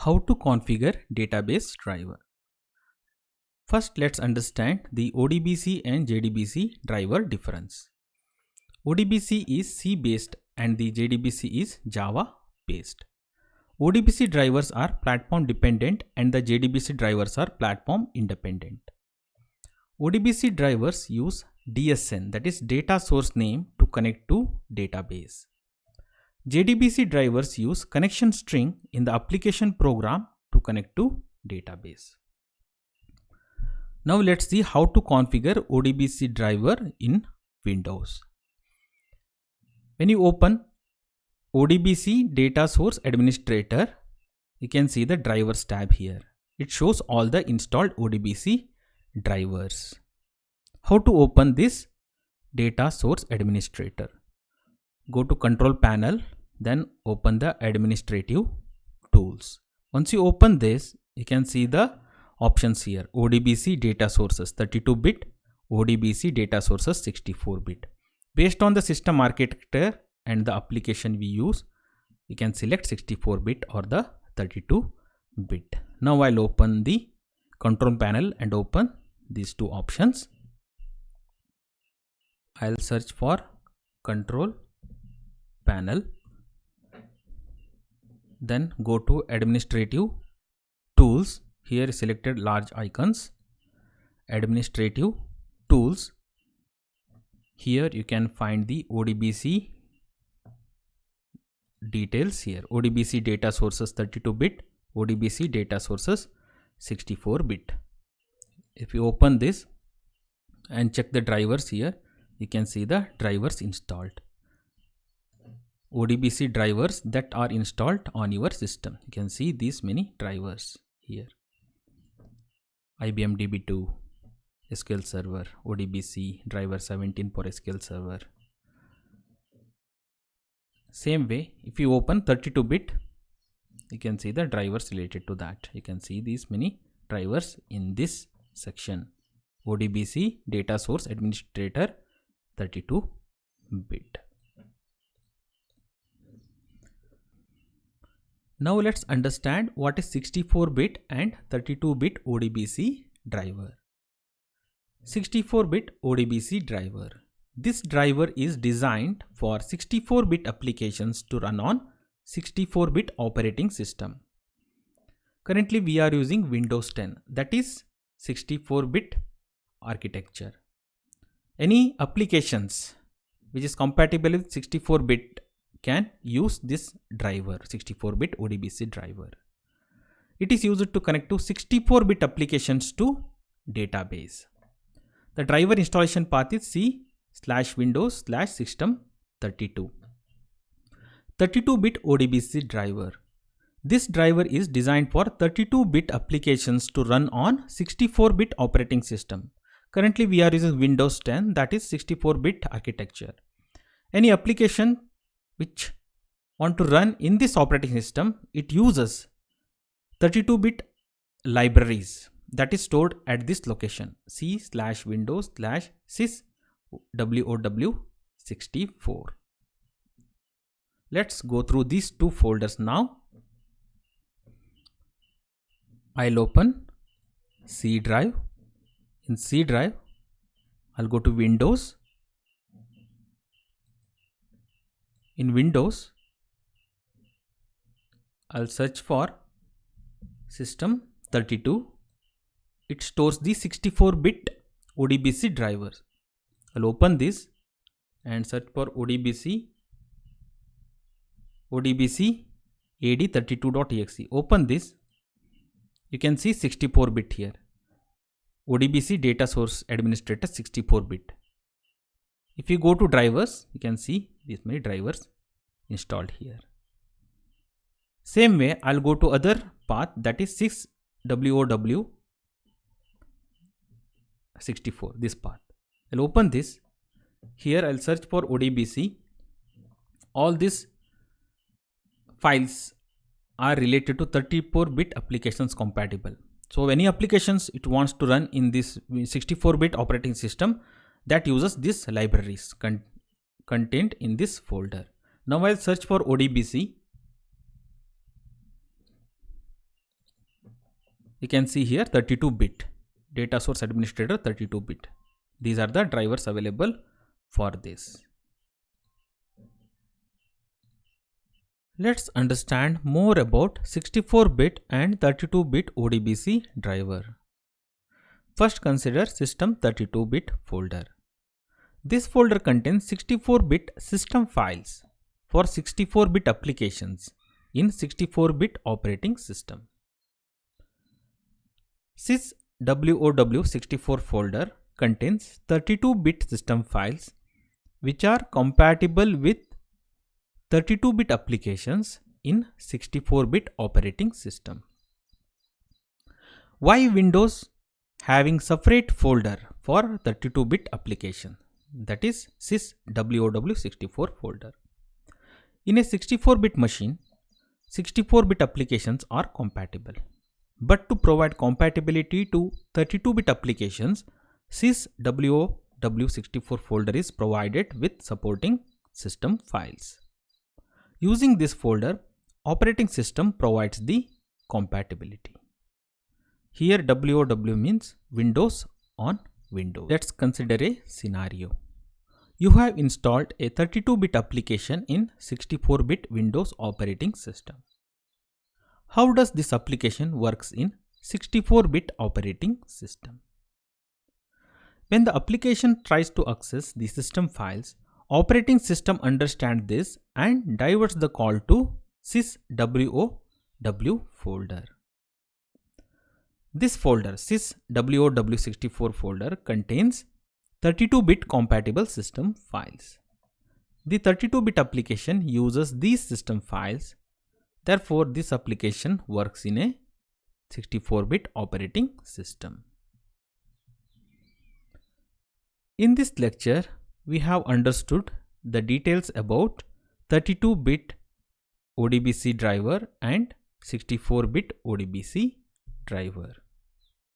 How to configure database driver. First, let's understand the ODBC and JDBC driver difference. ODBC is C based and the JDBC is Java based. ODBC drivers are platform dependent and the JDBC drivers are platform independent. ODBC drivers use DSN, that is data source name, to connect to database. JDBC drivers use connection string in the application program to connect to database. Now let's see how to configure ODBC driver in Windows. When you open ODBC Data Source Administrator, you can see the drivers tab here. It shows all the installed ODBC drivers. How to open this Data Source Administrator? Go to Control Panel, then open the Administrative Tools. Once you open this, you can see the options here. ODBC Data Sources 32-bit, ODBC Data Sources 64-bit. Based on the system architecture and the application we use, you can select 64-bit or the 32-bit. Now I'll open the Control Panel and open these two options. I'll search for Control Panel, then go to Administrative Tools. Here selected large icons, Administrative Tools. Here you can find the ODBC details here. ODBC Data Sources 32-bit, ODBC Data Sources 64-bit. If you open this and check the drivers here, you can see the drivers installed. ODBC drivers that are installed on your system. You can see these many drivers here. IBM DB2, SQL Server, ODBC, driver 17 for SQL Server. Same way, if you open 32-bit, you can see the drivers related to that. You can see these many drivers in this section. ODBC Data Source Administrator 32-bit. Now let's understand what is 64-bit and 32-bit ODBC driver. 64-bit ODBC driver. This driver is designed for 64-bit applications to run on 64-bit operating system. Currently we are using Windows 10, that is 64-bit architecture. Any applications which is compatible with 64-bit can use this driver, 64-bit ODBC driver. It is used to connect to 64-bit applications to database. The driver installation path is C/Windows/System32. 32-bit ODBC driver. This driver is designed for 32-bit applications to run on 64-bit operating system. Currently we are using Windows 10, that is 64-bit architecture. Any application which want to run in this operating system, it uses 32-bit libraries that is stored at this location, C/Windows/syswow64. Let's go through these two folders now. I'll open C drive. In C drive, I'll go to Windows. In Windows, I'll search for System32. It stores the 64-bit ODBC drivers. I'll open this and search for ODBC AD32.exe. Open this. You can see 64-bit here. ODBC Data Source Administrator 64-bit. If you go to drivers, you can see these many drivers installed here. Same way, I'll go to other path, that is 6WOW64, this path. I'll open this. Here I'll search for ODBC. All these files are related to 34-bit applications compatible. So any applications it wants to run in this 64-bit operating system, that uses these libraries contained in this folder. Now I'll search for ODBC. You can see here 32-bit data source administrator 32-bit. These are the drivers available for this. Let's understand more about 64-bit and 32-bit ODBC driver. First, consider system 32-bit folder. This folder contains 64-bit system files for 64-bit applications in 64-bit operating system. syswow64 folder contains 32-bit system files which are compatible with 32-bit applications in 64-bit operating system. Why Windows having separate folder for 32-bit application, that is syswow64 folder. In a 64-bit machine, 64-bit applications are compatible. But to provide compatibility to 32-bit applications, syswow64 folder is provided with supporting system files. Using this folder, operating system provides the compatibility. Here WOW means Windows on Windows. Let's consider a scenario. You have installed a 32-bit application in 64-bit Windows operating system. How does this application works in 64-bit operating system? When the application tries to access the system files, operating system understands this and diverts the call to syswow folder. This folder, syswow64 folder, contains 32-bit compatible system files. The 32-bit application uses these system files. Therefore, this application works in a 64-bit operating system. In this lecture, we have understood the details about 32-bit ODBC driver and 64-bit ODBC driver.